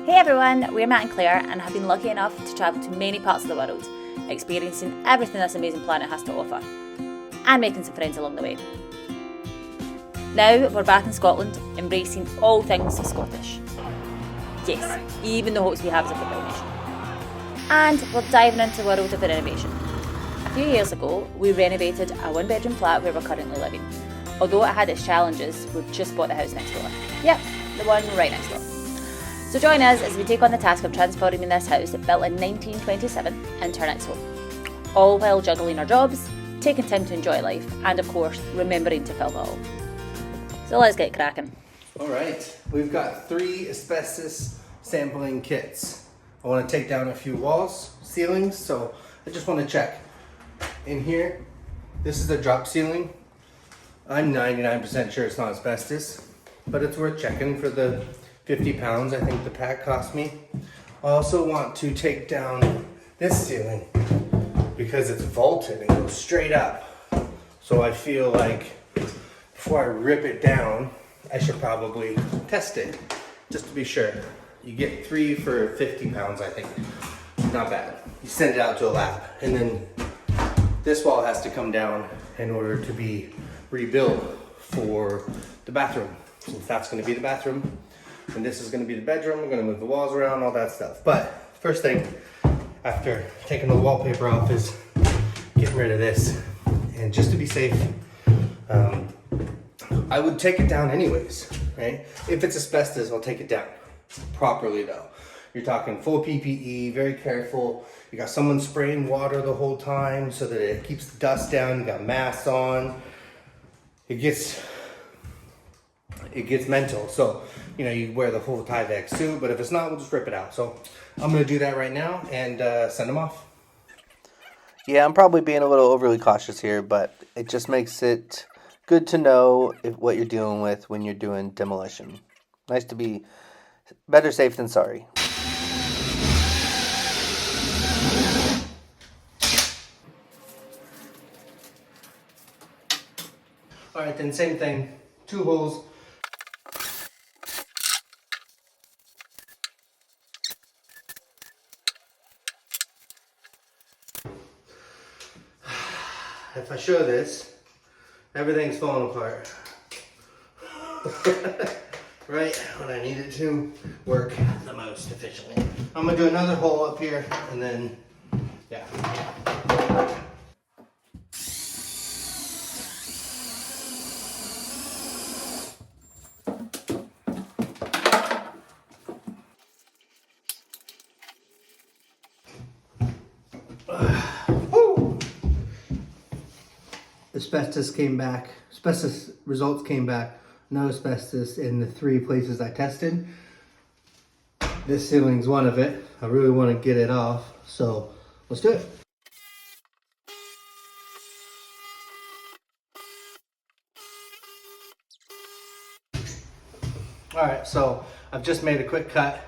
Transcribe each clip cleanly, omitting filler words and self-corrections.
Hey everyone, we're Matt and Claire and have been lucky enough to travel to many parts of the world, experiencing everything this amazing planet has to offer, and making some friends along the way. Now we're back in Scotland, embracing all things Scottish. Yes, even the hopes we have as a football nation. And we're diving into the world of the renovation. A few years ago, we renovated a one-bedroom flat where we're currently living. Although it had its challenges, we've just bought the house next door. Yep, the one right next door. So join us as we take on the task of transforming this house, built in 1927, into our next home. All while juggling our jobs, taking time to enjoy life, and of course, remembering to film it all. So let's get cracking. All right, we've got 3 asbestos sampling kits. I want to take down a few walls, ceilings, so I just want to check. In here, this is the drop ceiling. I'm 99% sure it's not asbestos, but it's worth checking for the 50 pounds I think the pack cost me. I also want to take down this ceiling because it's vaulted and goes straight up. So I feel like before I rip it down, I should probably test it just to be sure. You get 3 for 50 pounds, I think. Not bad. You send it out to a lab, and then this wall has to come down in order to be rebuilt for the bathroom. Since that's going to be the bathroom, and this is going to be the bedroom, we're going to move the walls around, all that stuff. But first thing, after taking the wallpaper off, is getting rid of this. And just to be safe, I would take it down anyways, right? If it's asbestos, I'll take it down properly though. You're talking full PPE, very careful. You got someone spraying water the whole time so that it keeps the dust down. You got masks on. It gets mental. So, you know, you wear the full Tyvek suit, but if it's not, we'll just rip it out. So I'm gonna do that right now and send them off. Yeah, I'm probably being a little overly cautious here, but it just makes it good to know what you're dealing with when you're doing demolition. Nice to be better safe than sorry. All right, then same thing, 2 holes. If I show this, everything's falling apart. Right when I need it to work the most efficiently. I'm gonna do another hole up here and then, yeah. Asbestos results came back, no asbestos in the 3 places I tested. This ceiling's one of it. I really want to get it off, so let's do it. All right, so I've just made a quick cut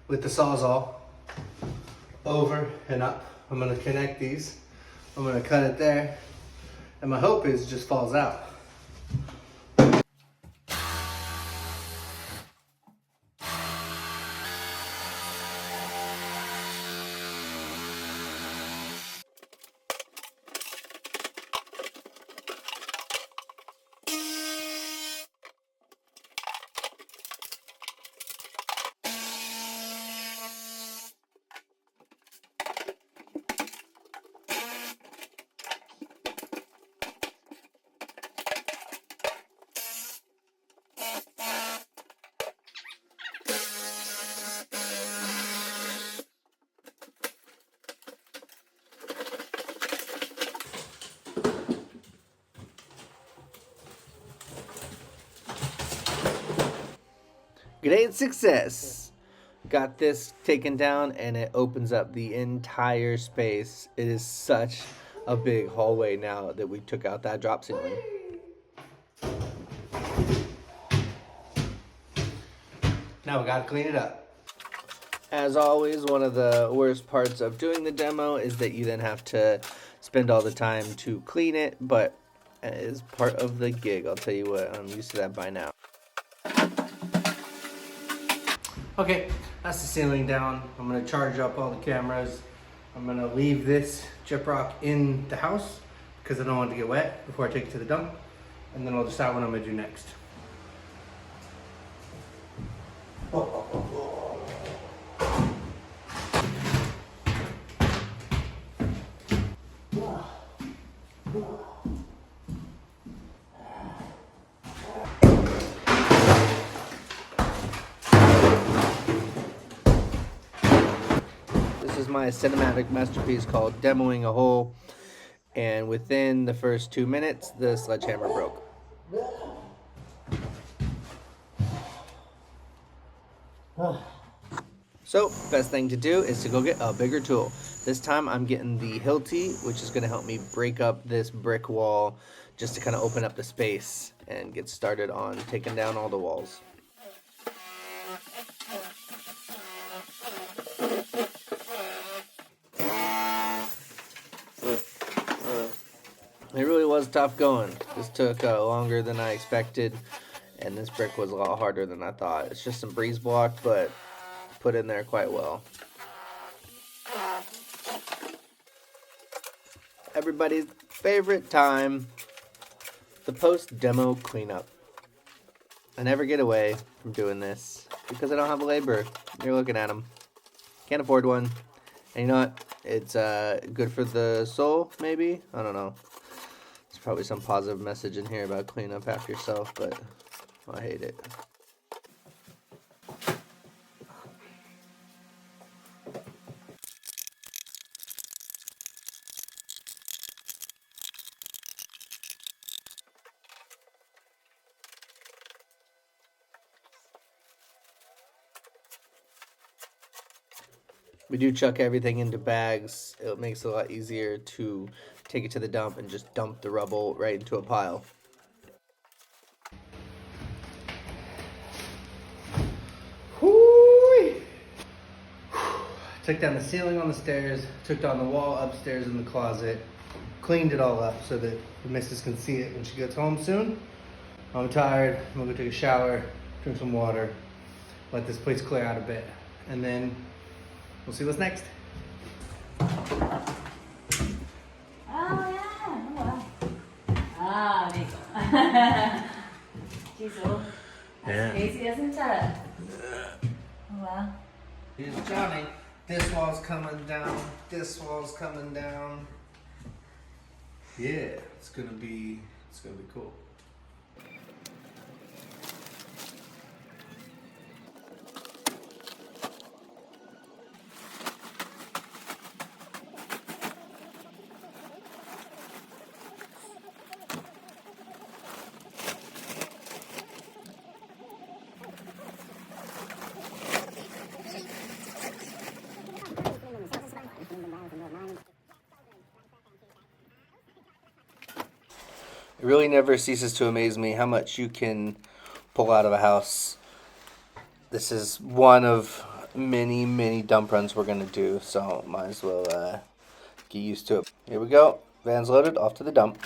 with the Sawzall over and up. I'm gonna connect these. I'm gonna cut it there, and my hope is it just falls out. Great success. Got this taken down and it opens up the entire space. It is such a big hallway now that we took out that drop ceiling. Now we gotta clean it up. As always, one of the worst parts of doing the demo is that you then have to spend all the time to clean it, but it is part of the gig. I'll tell you what, I'm used to that by now. Okay, That's the ceiling down. I'm gonna charge up all the cameras. I'm gonna leave this gyprock in the house because I don't want it to get wet before I take it to the dump. And then I'll decide what I'm gonna do next. This is my cinematic masterpiece called Demoing a Hole, and within the first 2 minutes, the sledgehammer broke. So, best thing to do is to go get a bigger tool. This time I'm getting the Hilti, which is going to help me break up this brick wall just to kind of open up the space and get started on taking down all the walls. It really was tough going. This took longer than I expected, and this brick was a lot harder than I thought. It's just some breeze block, but put in there quite well. Everybody's favorite time, the post-demo cleanup. I never get away from doing this because I don't have a laborer. You're looking at them. Can't afford one. And you know what? It's good for the soul, maybe? I don't know. There's probably some positive message in here about cleaning up after yourself, but I hate it. We do chuck everything into bags. It makes it a lot easier to take it to the dump and just dump the rubble right into a pile. Whoo-wee. Took down the ceiling on the stairs, took down the wall upstairs in the closet, cleaned it all up so that the missus can see it when she gets home soon. I'm tired. I'm gonna go take a shower, drink some water, let this place clear out a bit, and then we'll see what's next. Oh yeah. Oh wow. Ah, there you go. Jeez, oh, that's crazy, isn't it? Oh wow. Here's Johnny. This wall's coming down. This wall's coming down. Yeah, it's gonna be cool. It really never ceases to amaze me how much you can pull out of a house. This is one of many, many dump runs we're going to do, so might as well get used to it. Here we go. Van's loaded, off to the dump.